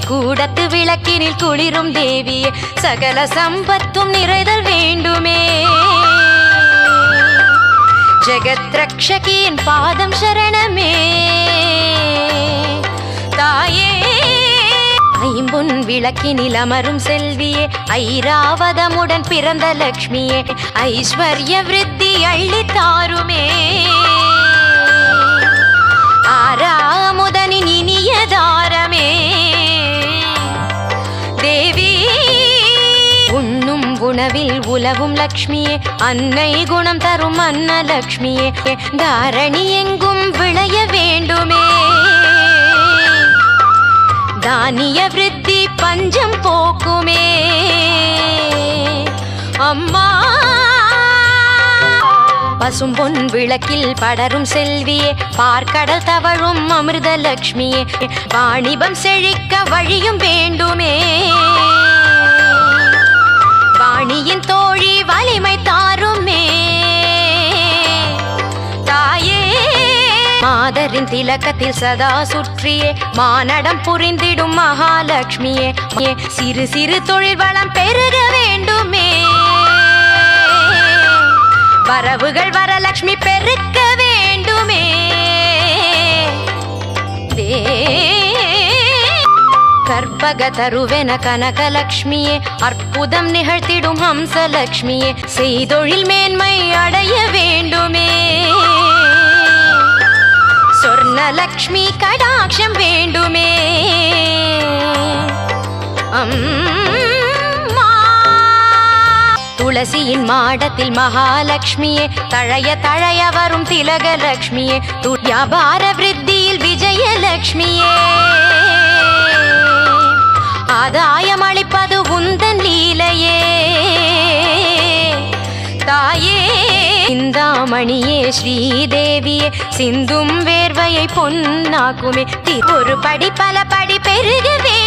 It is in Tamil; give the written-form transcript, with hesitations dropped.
கூடத்து விளக்கினில் குளிரும் தேவியே சகல சம்பத்தும் நிறைதல் வேண்டுமே ஜெகத் ரக்ஷகியின் பாதம் சரணமே தாயே ஐம்பொன் விளக்கினில் அமரும் செல்வியே ஐராவதமுடன் பிறந்த லக்ஷ்மியே ஐஸ்வர்ய விருத்தி அள்ளி தாருமே ஆறாமுதனின் இனிய தாரமே தேவி உண்ணும் உணவில் உலவும் லக்ஷ்மியே அன்னை குணம் தரும் அன்ன லக்ஷ்மியே தாரணி எங்கும் விளைய வேண்டுமே தானிய விருத்தி பஞ்சம் போக்குமே அம்மா பசும்பொன் விளக்கில் படரும் செல்வியே பார்க்கடல் தவழும் அமிர்த லக்ஷ்மியே வாணிபம் செழிக்க வழியும் வேண்டுமே வாணியின் தோழி வலிமை தாருமே தாயே மாதரின் திலக்கத்தில் சதா சுற்றியே மானடம் புரிந்திடும் மகாலட்சுமியே சிறு சிறு தொழில் வளம் பெருக வேண்டுமே வரவுகள் வரலட்சுமி பெருக்க வேண்டுமே கற்பக தருவென கனகலட்சுமியே அற்புதம் நிகழ்த்திடும் ஹம்சலட்சுமியே செய்தொழில் மேன்மை அடைய வேண்டுமே சொர்ணலக்ஷ்மி கடாட்சம் வேண்டுமே துளசியின் மாடத்தில் மகாலட்சுமியே தழைய தழைய வரும் திலகலட்சுமியே வியாபார விருத்தியில் விஜயலட்சுமியே ஆதாயம் அளிப்பது உந்தன் லீலையே தாயே சிந்தாமணியே ஸ்ரீதேவியே சிந்தும் வேர்வையை பொன்னாக்குமே ஒரு படி பல படி பெருகவே